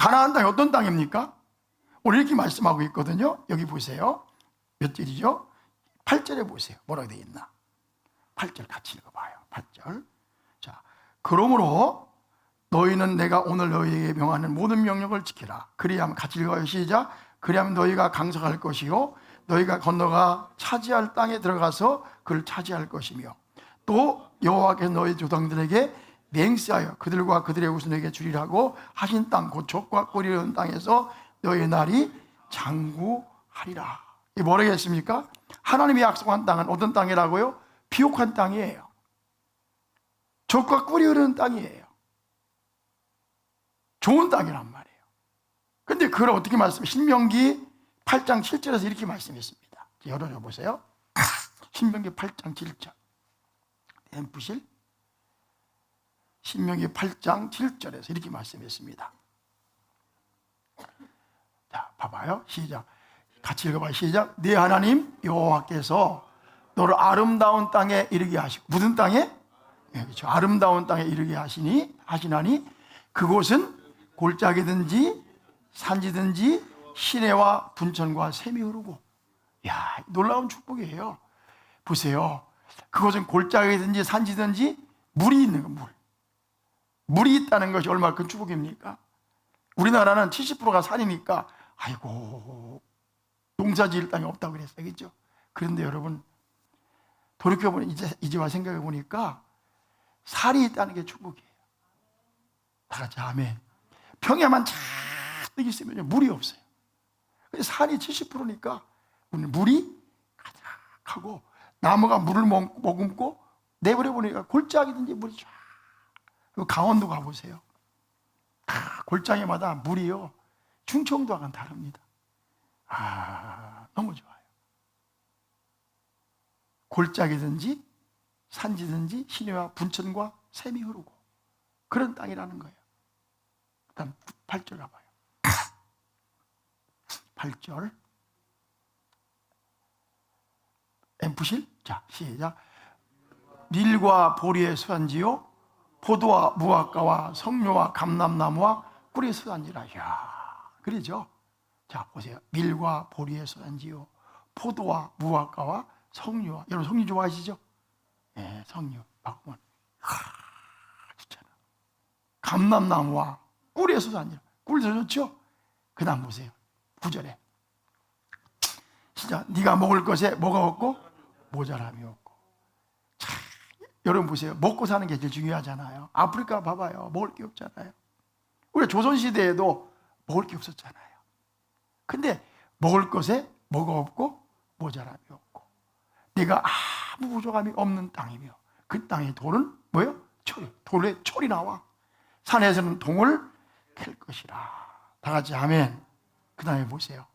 가나안 땅이 어떤 땅입니까? 오늘 이렇게 말씀하고 있거든요. 여기 보세요. 몇 절이죠? 8절에 보세요. 뭐라고 되어 있나? 8절 같이 읽어봐요. 8절. 자, 그러므로 너희는 내가 오늘 너희에게 명하는 모든 명령을 지키라. 그리하면 같이 읽어요. 시작. 그리하면 너희가 강성할 것이요 너희가 건너가 차지할 땅에 들어가서 그를 차지할 것이며 또 여호와께서 너희 조상들에게 맹세하여 그들과 그들의 후손에게 주리라고 하신 땅 곧 젖과 꿀이 흐르는 땅에서 너희의 날이 장구하리라. 이게 뭐라겠습니까? 하나님이 약속한 땅은 어떤 땅이라고요? 비옥한 땅이에요. 젖과 꿀이 흐르는 땅이에요. 좋은 땅이란 말이에요. 근데 그걸 어떻게 말씀해요? 신명기 8장 7절에서 이렇게 말씀했습니다. 열어줘 보세요. 신명기 8장 7절. 엠프실 신명기 8장 7절에서 이렇게 말씀했습니다. 자, 봐봐요. 시작. 같이 읽어봐요. 시작. 네 하나님 여호와께서 너를 아름다운 땅에 이르게 하시고, 무슨 땅에? 네, 그렇죠. 아름다운 땅에 이르게 하시나니 그곳은 골짜기든지 산지든지 시내와 분천과 샘이 흐르고. 야, 놀라운 축복이에요. 보세요. 그곳은 골짜기든지 산지든지 물이 있는 거, 물이 있다는 것이 얼마나 큰 축복입니까? 우리나라는 70%가 산이니까 아이고 농사 지을 땅이 없다고 그랬어요. 그렇죠? 그런데 여러분 돌이켜보니 이제와 생각해 보니까 살이 있다는 게 축복이에요. 다 같이 아멘. 평야만 잔뜩 있으면 물이 없어요. 근데 산이 70%니까 물이 가득하고 나무가 물을 머금고 내버려 보니까 골짜기든지 물이 쫙. 강원도 가보세요. 골짜기마다 물이요 충청도와는 다릅니다. 너무 좋아요. 골짜기든지 산지든지 시내와 분천과 샘이 흐르고 그런 땅이라는 거예요. 일단 8절 가봐요. 8절 엠프실? 자, 시작. 밀과 보리의 수산지요 포도와 무화과와 석류와 감람나무와 꿀의 수산지라. 이야, 그러죠? 자, 보세요. 밀과 보리의 수산지요 포도와 무화과와 석류와, 여러분 석류 좋아하시죠? 네, 석류 박원. 진짜. 감람나무와 꿀의 수산지라. 꿀도 좋죠? 그 다음 보세요. 9절에 진짜 네가 먹을 것에 뭐가 없고 모자람이 없고. 참, 여러분 보세요. 먹고 사는 게 제일 중요하잖아요. 아프리카 봐봐요. 먹을 게 없잖아요. 우리 조선시대에도 먹을 게 없었잖아요. 근데 먹을 것에 뭐가 없고 모자람이 없고 네가 아무 부족함이 없는 땅이며 그 땅의 돌은 뭐예요? 철. 돌에 철이 나와. 산에서는 동을 캘 것이라. 다 같이 아멘. 그 다음에 보세요.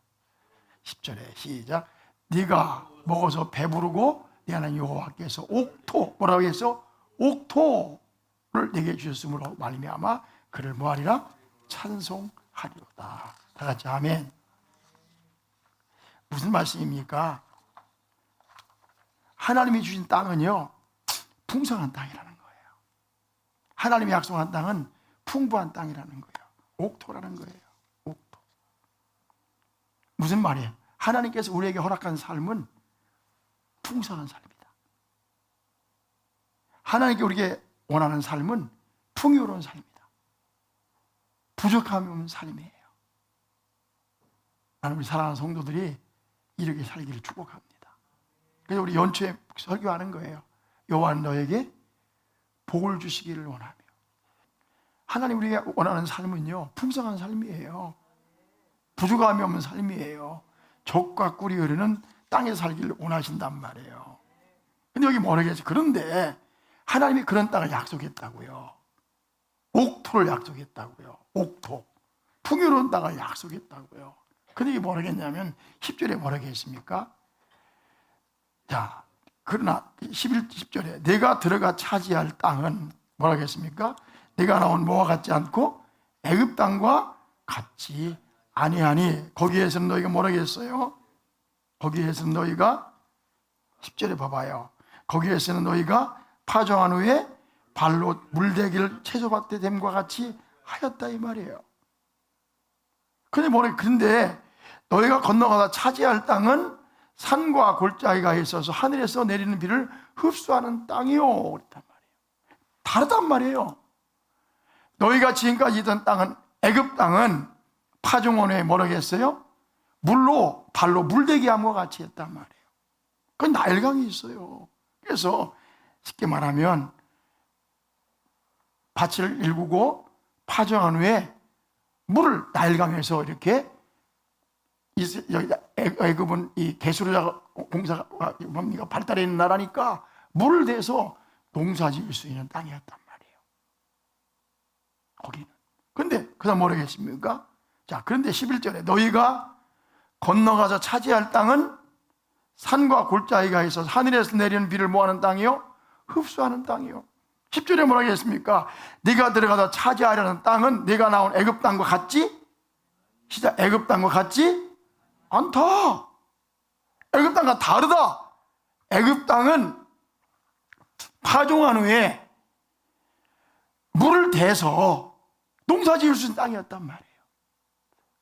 10절에 시작. 네가 먹어서 배부르고 네 하나님 여호와께서 옥토, 뭐라고 했어? 옥토를 내게 주셨으므로 말미암아 그를 뭐하리라? 찬송하리로다. 다 같이 아멘. 무슨 말씀입니까? 하나님이 주신 땅은요 풍성한 땅이라는 거예요. 하나님이 약속한 땅은 풍부한 땅이라는 거예요. 옥토라는 거예요. 옥토. 무슨 말이에요? 하나님께서 우리에게 허락한 삶은 풍성한 삶이다. 하나님께 우리에게 원하는 삶은 풍요로운 삶이다. 부족함이 없는 삶이에요. 나는 우리 사랑하는 성도들이 이렇게 살기를 축복합니다. 그래서 우리 연초에 설교하는 거예요. 여호와는 너에게 복을 주시기를 원하며. 하나님 우리가 원하는 삶은요 풍성한 삶이에요. 부족함이 없는 삶이에요. 젖과 꿀이 흐르는 땅에 살기를 원하신단 말이에요. 근데 여기 뭐라고 했어요? 그런데 하나님이 그런 땅을 약속했다고요. 옥토를 약속했다고요. 옥토. 풍요로운 땅을 약속했다고요. 근데 이게 뭐라고 했냐면 10절에 뭐라고 했습니까? 자, 그러나 10절에 내가 들어가 차지할 땅은 뭐라고 했습니까? 내가 나온 뭐와 같지 않고 애굽 땅과 같지 아니하니 거기에서는 너희가 뭐라고 했어요? 거기에서는 너희가 10절에 봐봐요. 거기에서는 너희가 파종한 후에 발로 물대기를 채소밭에 됨과 같이 하였다 이 말이에요. 근데 너희가 건너가다 차지할 땅은 산과 골짜기가 있어서 하늘에서 내리는 비를 흡수하는 땅이요. 그랬단 말이에요. 다르단 말이에요. 너희가 지금까지 있던 땅은, 애굽 땅은 파종원에 뭐라고 했어요? 물로 발로 물대기 함과 같이 했단 말이에요. 그건 나일강이 있어요. 그래서 쉽게 말하면 밭을 일구고 파종한 후에 물을 나일강에서 이렇게, 애굽은 이 개수로자 공사가 뭡니까? 발달해 있는 나라니까 물을 대서 농사 지을 수 있는 땅이었단 말이에요. 거기는. 근데 그다음 뭐라고 했습니까? 자, 그런데 11절에 너희가 건너가서 차지할 땅은 산과 골짜기가 있어서 하늘에서 내리는 비를 뭐하는 땅이요? 흡수하는 땅이요. 10절에 뭐라고 했습니까? 네가 들어가서 차지하려는 땅은 네가 나온 애굽 땅과 같지? 시작. 애굽 땅과 같지 않다. 애굽 땅과 다르다. 애굽 땅은 파종한 후에 물을 대서 농사 지을 수 있는 땅이었단 말이에요.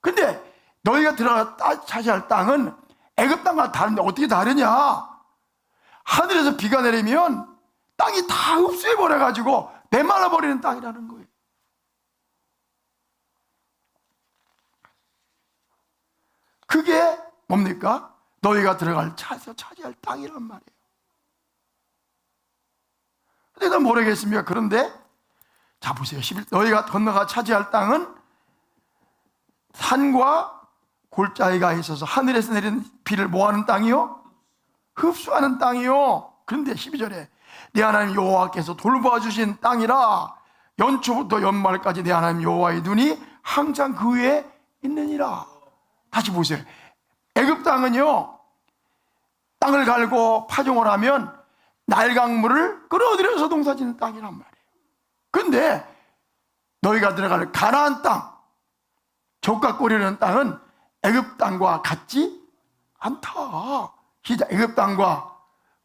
근데 너희가 들어가 차지할 땅은 애굽 땅과 다른데 어떻게 다르냐? 하늘에서 비가 내리면 땅이 다 흡수해버려가지고 메말라버리는 땅이라는 거예요. 그게 뭡니까? 너희가 들어갈 차지할 땅이란 말이에요. 근데 모르겠습니까? 그런데 자 보세요. 11, 너희가 건너가 차지할 땅은 산과 골짜기가 있어서 하늘에서 내리는 비를 뭐하는 땅이요? 흡수하는 땅이요. 그런데 12절에 내 하나님 여호와께서 돌보아주신 땅이라 연초부터 연말까지 내 하나님 여호와의 눈이 항상 그 위에 있느니라. 다시 보세요. 애굽 땅은요, 땅을 갈고 파종을 하면 나일강물을 끌어들여서 농사짓는 땅이란 말이에요. 그런데 너희가 들어갈 가나안 땅, 족각 꾸리는 땅은 애굽 땅과 같지 않다. 시작. 애굽 땅과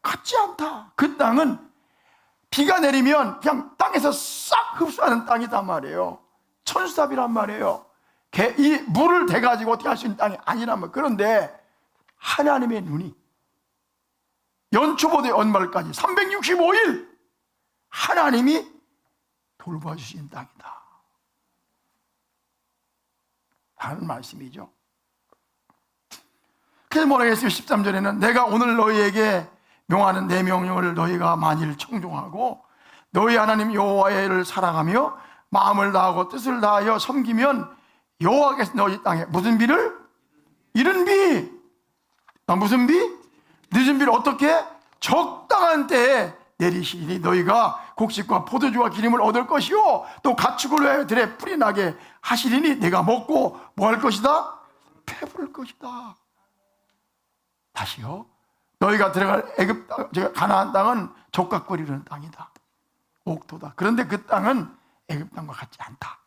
같지 않다. 그 땅은 비가 내리면 그냥 땅에서 싹 흡수하는 땅이단 말이에요. 천수답이란 말이에요. 이 물을 대가지고 어떻게 할 수 있는 땅이 아니란 말이에요. 그런데 하나님의 눈이 연초부터 연말까지 365일 하나님이 돌봐주신 땅이다 하는 말씀이죠. 그래서 뭐라고 했어요? 13절에는 내가 오늘 너희에게 명하는 내 명령을 너희가 만일 청종하고 너희 하나님 여호와를 사랑하며 마음을 다하고 뜻을 다하여 섬기면 여호와께서 너희 땅에 무슨 비를? 이른 비. 무슨 비? 늦은 비를 어떻게? 적당한 때에 내리시니 너희가 곡식과 포도주와 기름을 얻을 것이요 또 가축을 위하여 들에 풀이 나게 하시리니 내가 먹고 뭐 할 것이다? 배부를 것이다. 다시요. 너희가 들어갈 애굽 땅, 가나안 땅은 족각거리는 땅이다. 옥토다. 그런데 그 땅은 애굽 땅과 같지 않다.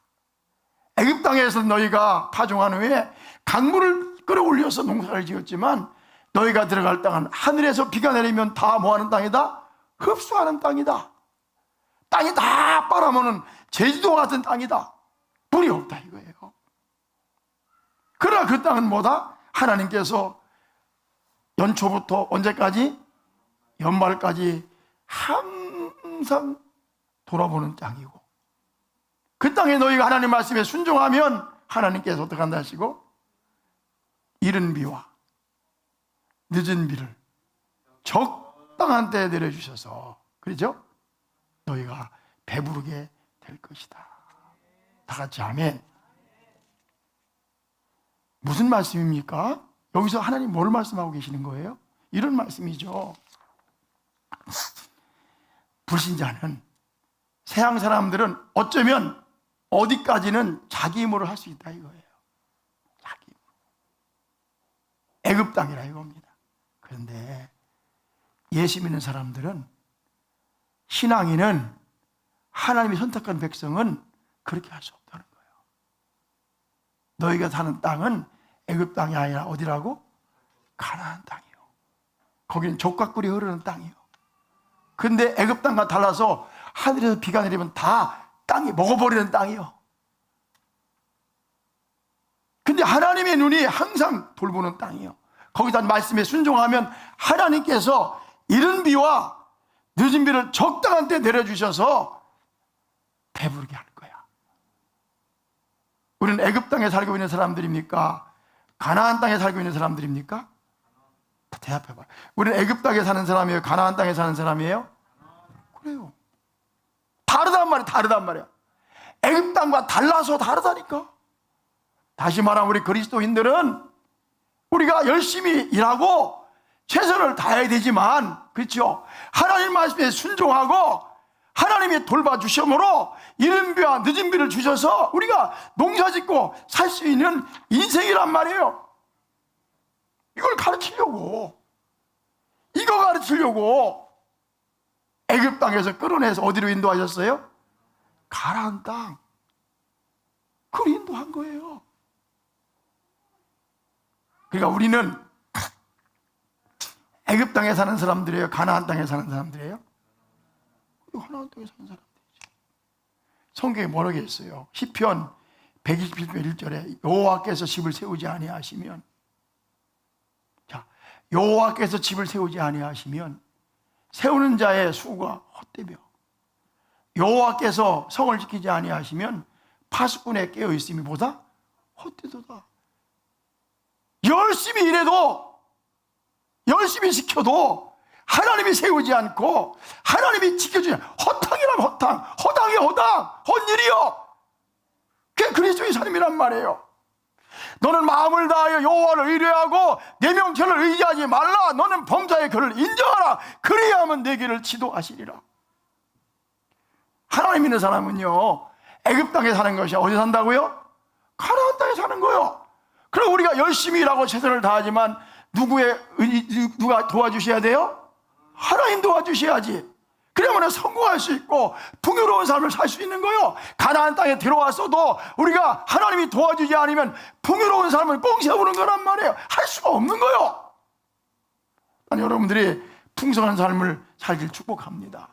애굽 땅에서 너희가 파종한 후에 강물을 끌어올려서 농사를 지었지만 너희가 들어갈 땅은 하늘에서 비가 내리면 다 뭐하는 땅이다? 흡수하는 땅이다. 땅이 다 빨아먹는 제주도 같은 땅이다. 불이 없다 이거예요. 그러나 그 땅은 뭐다? 하나님께서 연초부터 언제까지? 연말까지 항상 돌아보는 땅이고 그 땅에 너희가 하나님 말씀에 순종하면 하나님께서 어떻게 한다 하시고 이른 비와 늦은 비를 적당한 때에 내려주셔서 그렇죠? 너희가 배부르게 될 것이다. 다 같이 아멘. 무슨 말씀입니까? 여기서 하나님 뭘 말씀하고 계시는 거예요? 이런 말씀이죠. 불신자는 세상 사람들은 어쩌면 어디까지는 자기 힘으로 할 수 있다 이거예요. 자기 힘으로. 애굽 땅이라 이겁니다. 그런데 예수 믿는 사람들은 신앙인은 하나님이 선택한 백성은 그렇게 할 수 없다는 거예요. 너희가 사는 땅은 애굽 땅이 아니라 어디라고? 가나안 땅이요. 거기는 족각꿀이 흐르는 땅이요. 근데 애굽 땅과 달라서 하늘에서 비가 내리면 다 땅이 먹어버리는 땅이요. 근데 근데 하나님의 눈이 항상 돌보는 땅이에요. 거기다 말씀에 순종하면 하나님께서 이른 비와 늦은 비를 적당한 때 내려주셔서 배부르게 할 거야. 우리는 애굽 땅에 살고 있는 사람들입니까? 가나안 땅에 살고 있는 사람들입니까? 대답해봐. 우리는 애굽 땅에 사는 사람이에요? 가나안 땅에 사는 사람이에요? 그래요. 다르단 말이야. 다르단 말이야. 애굽 땅과 달라서 다르다니까. 다시 말하면 우리 그리스도인들은 우리가 열심히 일하고 최선을 다해야 되지만, 그렇죠? 하나님 말씀에 순종하고 하나님이 돌봐주심으로 이른 비와 늦은 비를 주셔서 우리가 농사 짓고 살 수 있는 인생이란 말이에요. 이걸 가르치려고, 이거 가르치려고 애굽 땅에서 끌어내서 어디로 인도하셨어요? 가나안 땅. 그걸 인도한 거예요. 그러니까 우리는 애굽 땅에 사는 사람들이에요? 가나안 땅에 사는 사람들이에요? 가나안 땅에 사는 사람들이죠. 성경에 뭐라고 했어요? 시편 127편 1절에 여호와께서 집을 세우지 아니하시면, 자, 여호와께서 집을 세우지 아니하시면 세우는 자의 수가 헛되며, 여호와께서 성을 지키지 아니하시면 파수꾼에 깨어 있음이 보다 헛되도다. 열심히 일해도, 열심히 지켜도 하나님이 세우지 않고 하나님이 지켜주지 않고 허탕이라면 허탕, 허당이 허당, 헛일이요. 그게 그리스도의 삶이란 말이에요. 너는 마음을 다하여 여호와를 의뢰하고 내 명철을 의지하지 말라. 너는 범사의 그를 인정하라. 그리하면 내 길을 지도하시리라. 하나님 있는 사람은요, 애굽 땅에 사는 것이 어디 산다고요? 가나안 땅에 사는 거예요. 그럼 우리가 열심히 일하고 최선을 다하지만 누가 도와주셔야 돼요? 하나님 도와주셔야지. 그러면 성공할 수 있고 풍요로운 삶을 살 수 있는 거예요. 가나안 땅에 들어왔어도 우리가 하나님이 도와주지 않으면 풍요로운 삶을 꽁 세우는 거란 말이에요. 할 수가 없는 거예요. 아니, 여러분들이 풍성한 삶을 살길 축복합니다.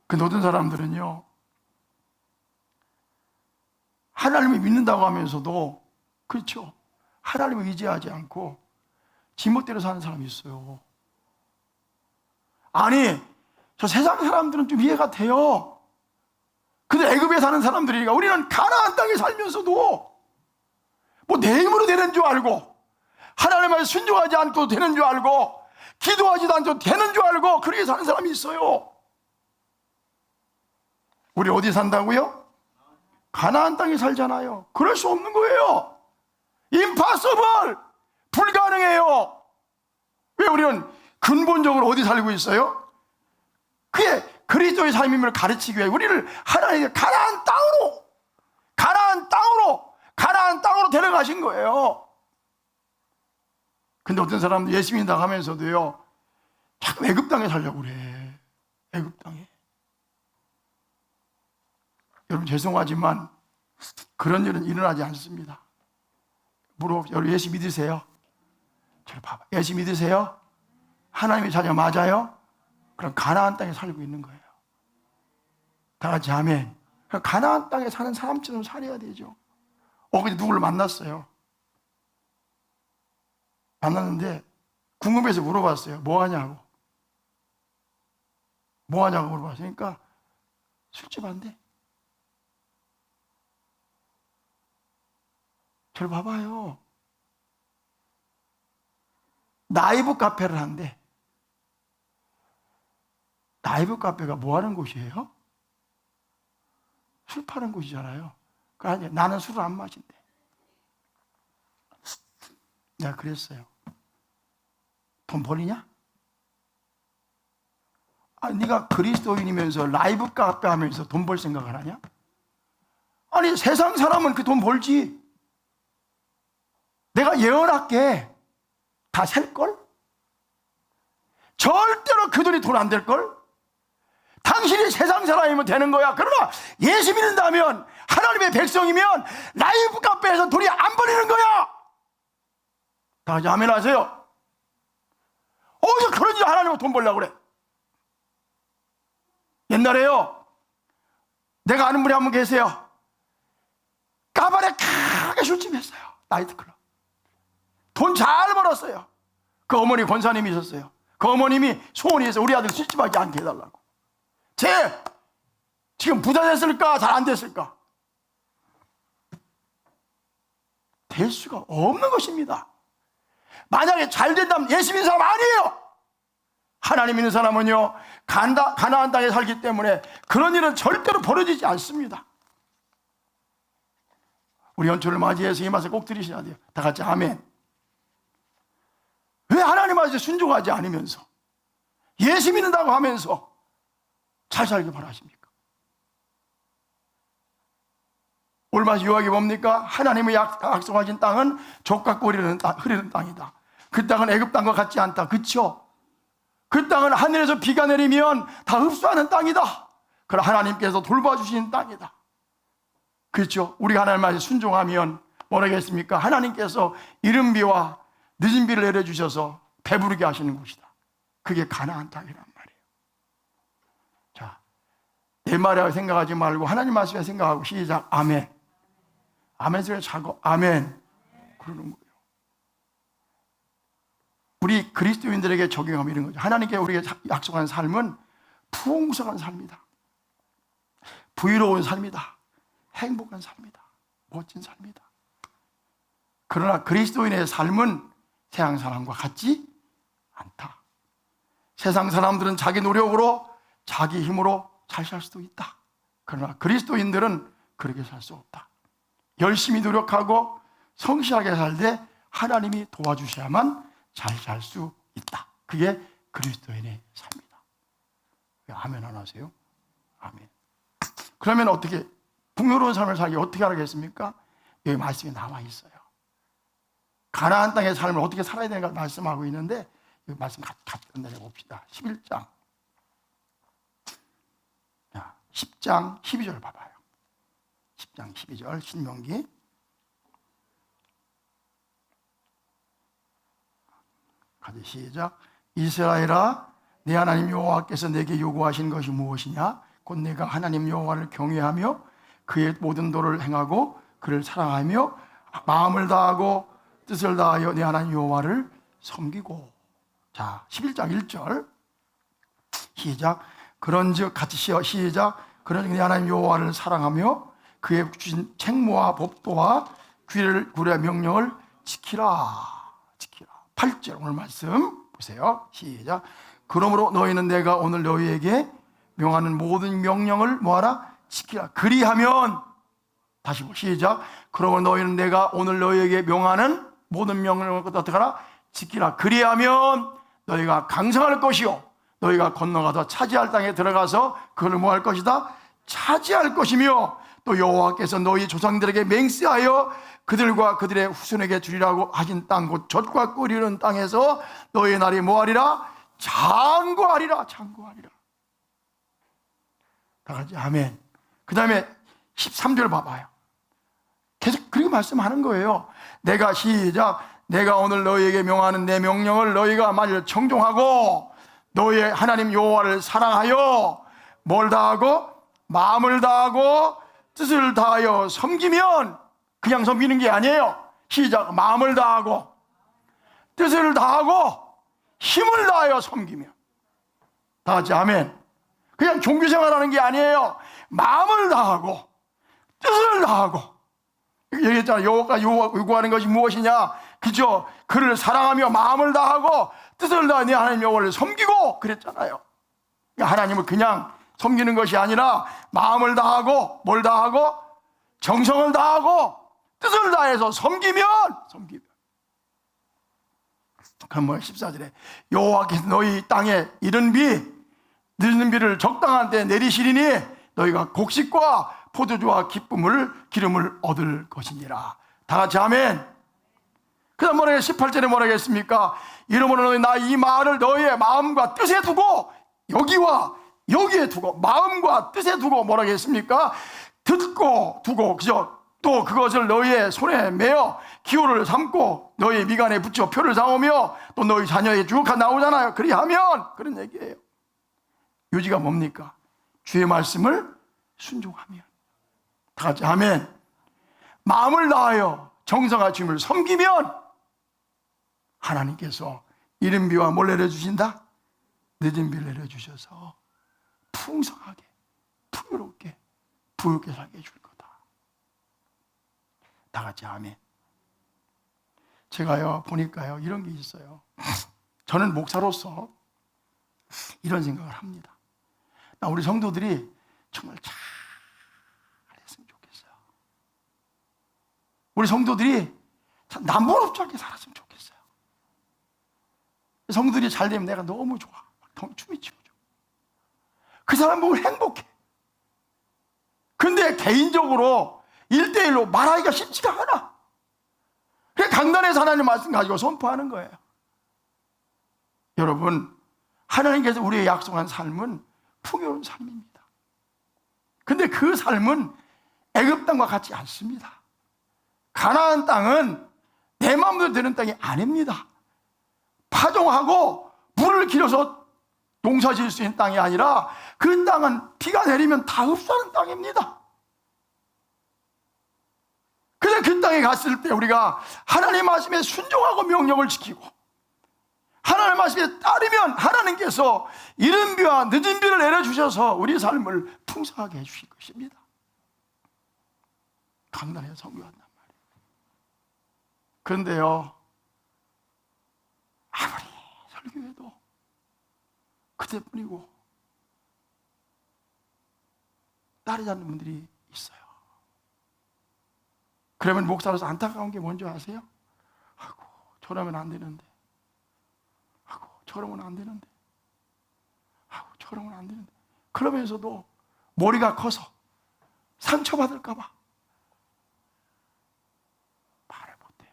그 모든 사람들은요, 하나님을 믿는다고 하면서도, 그렇죠, 하나님을 의지하지 않고 지멋대로 사는 사람이 있어요. 아니, 저 세상 사람들은 좀 이해가 돼요. 근데 애굽에 사는 사람들이니까 우리는 가나안 땅에 살면서도 뭐 내 힘으로 되는 줄 알고, 하나님을 순종하지 않고 되는 줄 알고, 기도하지도 않고 되는 줄 알고 그렇게 사는 사람이 있어요. 우리 어디 산다고요? 가나안 땅에 살잖아요. 그럴 수 없는 거예요. impossible, 불가능해요. 왜 우리는 근본적으로 어디 살고 있어요? 그게 그리스도의 삶임을 가르치기 위해 우리를 하나님의 가나안 땅으로 데려가신 거예요. 근데 어떤 사람들 예수 믿는다고 하면서도요, 자꾸 애굽 땅에 살려고 그래. 애굽 땅에. 여러분, 죄송하지만 그런 일은 일어나지 않습니다. 여러분, 예수 믿으세요? 저를 봐봐. 예수 믿으세요? 하나님의 자녀 맞아요? 그럼 가나안 땅에 살고 있는 거예요. 다 같이 아멘. 가나안 땅에 사는 사람처럼 살아야 되죠. 근데 누구를 만났어요. 만났는데 궁금해서 물어봤어요. 뭐 하냐고 물어봤어요. 그러니까 술집 한대. 저를 봐봐요. 나이브 카페를 한대. 나이브 카페가 뭐 하는 곳이에요? 술 파는 곳이잖아요. 그러니까 나는 술을 안 마신대. 내가 그랬어요. 돈 벌이냐? 네가 그리스도인이면서 라이브 카페 하면서 돈 벌 생각을 하냐? 아니, 세상 사람은 그 돈 벌지. 내가 예언할게. 다 셀걸? 절대로 그 돈이 돈 안 될걸? 당신이 세상 사람이면 되는 거야. 그러나 예수 믿는다면, 하나님의 백성이면 라이브 카페에서 돈이 안 벌리는 거야. 다 같이 아멘 하세요. 어디서 그런 일 하나님은 돈 벌려고 그래? 옛날에요, 내가 아는 분이 한 분 계세요. 까바레 술집 했어요. 나이트클럽. 돈 잘 벌었어요. 그 어머니 권사님이 있었어요. 그 어머님이 소원이 있어요. 우리 아들 술집하지 않게 해달라고. 지금 부자 됐을까? 잘 안 됐을까? 될 수가 없는 것입니다. 만약에 잘 된다면 예수 믿는 사람 아니에요. 하나님 믿는 사람은요, 가나안 땅에 살기 때문에 그런 일은 절대로 벌어지지 않습니다. 우리 연초를 맞이해서 이 말씀 꼭 들으셔야 돼요. 다 같이 아멘. 왜 하나님한테 순종하지 않으면서 예수 믿는다고 하면서 잘 살기 바라십니까? 올마시 유학이 뭡니까? 하나님의 약속하신 땅은 족같고 흐르는 땅이다. 그 땅은 애굽 땅과 같지 않다. 그렇죠? 그 땅은 하늘에서 비가 내리면 다 흡수하는 땅이다. 그럼 하나님께서 돌봐주시는 땅이다. 그렇죠? 우리가 하나님 말씀에 순종하면 뭐라겠습니까? 하나님께서 이른 비와 늦은 비를 내려주셔서 배부르게 하시는 곳이다. 그게 가나안 땅이란 말이에요. 자, 내 말이라고 생각하지 말고 하나님 말씀에 생각하고 시작. 아멘. 아멘 소리 자고 아멘 그러는 거예요. 우리 그리스도인들에게 적용하면 이런 거죠. 하나님께 우리에게 약속한 삶은 풍성한 삶이다. 부유로운 삶이다. 행복한 삶이다. 멋진 삶이다. 그러나 그리스도인의 삶은 세상 사람과 같지 않다. 세상 사람들은 자기 노력으로 자기 힘으로 잘 살 수도 있다. 그러나 그리스도인들은 그렇게 살 수 없다. 열심히 노력하고 성실하게 살되 하나님이 도와주셔야만 잘 살 수 있다. 그게 그리스도인의 삶이다. 아멘 안 하세요? 아멘. 그러면 어떻게 풍요로운 삶을 살기 어떻게 하겠습니까? 여기 말씀이 나와 있어요. 가나안 땅의 삶을 어떻게 살아야 되는가 말씀하고 있는데 이 말씀 같이 끝내려 봅시다. 11장 10장 12절 봐봐요. 10장 12절 신명기. 같이 시작. 이스라엘아, 내 하나님 여호와께서 내게 요구하신 것이 무엇이냐? 곧 내가 하나님 여호와를 경외하며 그의 모든 도를 행하고 그를 사랑하며 마음을 다하고 뜻을 다하여 내 하나님 여호와를 섬기고. 자, 11장 1절 시작. 그런즉 같이 시작. 그런즉 내 하나님 여호와를 사랑하며 그의 주신 책무와 법도와 규례 명령을 지키라. 8절 오늘 말씀 보세요. 시작. 그러므로 너희는 내가 오늘 너희에게 명하는 모든 명령을 뭐하라? 지키라. 그리하면 다시 시작. 그러므로 너희는 내가 오늘 너희에게 명하는 모든 명령을 어떻게 하라? 지키라. 그리하면 너희가 강성할 것이요 너희가 건너가서 차지할 땅에 들어가서 그걸 뭐 할 것이다? 차지할 것이며 또 여호와께서 너희 조상들에게 맹세하여 그들과 그들의 후손에게 주리라고 하신 땅 곧 젖과 꿀이 흐르는 땅에서 너희의 날이 뭐하리라? 장구하리라. 장구하리라. 다 같이 아멘. 그 다음에 13절 봐봐요. 계속 그렇게 말씀하는 거예요. 내가 시작. 내가 오늘 너희에게 명하는 내 명령을 너희가 만일 청종하고 너희의 하나님 여호와를 사랑하여 뭘 다하고? 마음을 다하고 뜻을 다하여 섬기면 그냥 섬기는 게 아니에요. 시작. 마음을 다하고 뜻을 다하고 힘을 다하여 섬기면. 다 같이 아멘. 그냥 종교생활하는 게 아니에요. 마음을 다하고 뜻을 다하고. 얘기했잖아. 여호와가 요구하는 것이 무엇이냐? 그죠? 그를 사랑하며 마음을 다하고 뜻을 다하여 내 하나님 여호와를 섬기고 그랬잖아요. 하나님을 그냥 섬기는 것이 아니라 마음을 다하고 뭘 다하고 정성을 다하고 뜻을 다해서 섬기면. 그럼 뭐 14절에 여호와께서 너희 땅에 이른 비 늦은 비를 적당한 때 내리시리니 너희가 곡식과 포도주와 기름을 얻을 것이니라. 다 같이 아멘. 그 다음 뭐라 18절에 뭐라 했습니까? 이러므로 너희 나 이 말을 너희의 마음과 뜻에 두고 여기와 여기에 두고 마음과 뜻에 두고 뭐라 했습니까? 듣고 두고 그죠? 또 그것을 너희의 손에 메어 기호를 삼고 너희 미간에 붙여 표를 삼으며 또 너희 자녀에게 주옥하 나오잖아요. 그리하면 그런 얘기예요. 요지가 뭡니까? 주의 말씀을 순종하면. 다 같이 아멘. 마음을 다하여 정성과 주님을 섬기면 하나님께서 이른 비와 뭘 내려주신다? 늦은 비를 내려주셔서 풍성하게, 풍요롭게, 부유롭게 살게 해줄 거다. 다 같이 아멘. 제가요 보니까요 이런 게 있어요. 저는 목사로서 이런 생각을 합니다. 우리 성도들이 정말 잘했으면 좋겠어요. 우리 성도들이 남분 없지 않게 살았으면 좋겠어요. 성도들이 잘 되면 내가 너무 좋아. 춤이 치고 그 사람 보면 행복해. 근데 개인적으로 1대1로 말하기가 쉽지가 않아. 그래서 강단에서 하나님 말씀 가지고 선포하는 거예요. 여러분, 하나님께서 우리의 약속한 삶은 풍요로운 삶입니다. 근데 그 삶은 애굽 땅과 같지 않습니다. 가나안 땅은 내 마음대로 되는 땅이 아닙니다. 파종하고 물을 길어서 농사 지을 수 있는 땅이 아니라 그 땅은 비가 내리면 다 흡수하는 땅입니다. 그래서 그 땅에 갔을 때 우리가 하나님 말씀에 순종하고 명령을 지키고 하나님 말씀에 따르면 하나님께서 이른 비와 늦은 비를 내려주셔서 우리 삶을 풍성하게 해주실 것입니다. 강단에서 선교한단 말이에요. 그런데요, 아무리 설교해도 그때뿐이고 따르지 않는 분들이 있어요. 그러면 목사로서 안타까운 게 뭔지 아세요? 아이고, 저러면 안 되는데, 아이고, 저러면 안 되는데, 아이고, 저러면 안 되는데. 그러면서도 머리가 커서 상처받을까 봐 말을 못해요.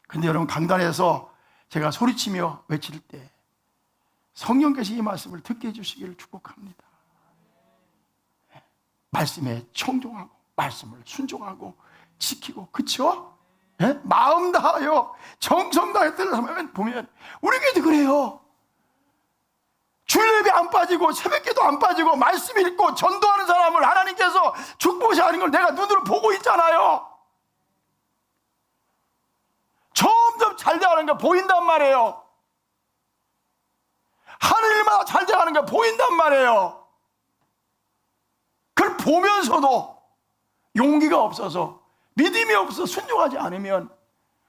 근데 여러분, 강단에서 제가 소리치며 외칠 때 성령께서 이 말씀을 듣게 해주시기를 축복합니다. 말씀에 청종하고 말씀을 순종하고 지키고, 그쵸? 예? 마음 다하여 정성 다해 들으면 보면 우리 교회도 그래요. 주일 예배 안 빠지고 새벽기도 안 빠지고 말씀 읽고 전도하는 사람을 하나님께서 축복하시는 걸 내가 눈으로 보고 있잖아요. 점점 잘 돼가는 게 보인단 말이에요. 하는 일마다 잘 돼가는 게 보인단 말이에요. 그걸 보면서도 용기가 없어서, 믿음이 없어서 순종하지 않으면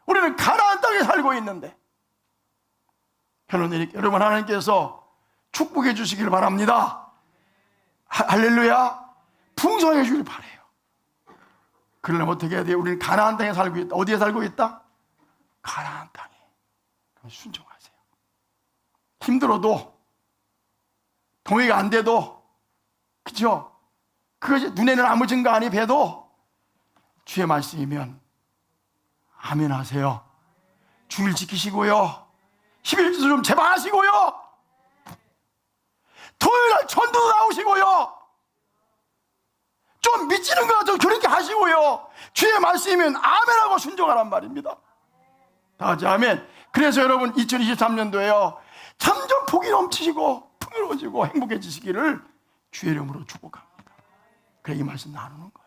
우리는 가나안 땅에 살고 있는데, 결론 여러분, 하나님께서 축복해 주시길 바랍니다. 할렐루야. 풍성해 주길 바라요. 그러려면 어떻게 해야 돼요? 우리는 가나안 땅에 살고 있다. 어디에 살고 있다? 가나안 땅에. 그럼 순종하세요. 힘들어도, 동의가 안 돼도, 그죠? 그것이 눈에는 아무 증거 아니 봬도 주의 말씀이면 아멘 하세요. 주일 지키시고요, 11주 좀 제발 하시고요, 토요일날 전도도 나오시고요, 좀 미치는 거 좀 그렇게 하시고요, 주의 말씀이면 아멘하고 순종하란 말입니다. 다 같이 아멘. 그래서 여러분, 2023년도에요 점점 복이 넘치시고 풍요로워지고 행복해지시기를 주의 이름으로 축복합니다. 그래, 이 말씀 나누는 거예요.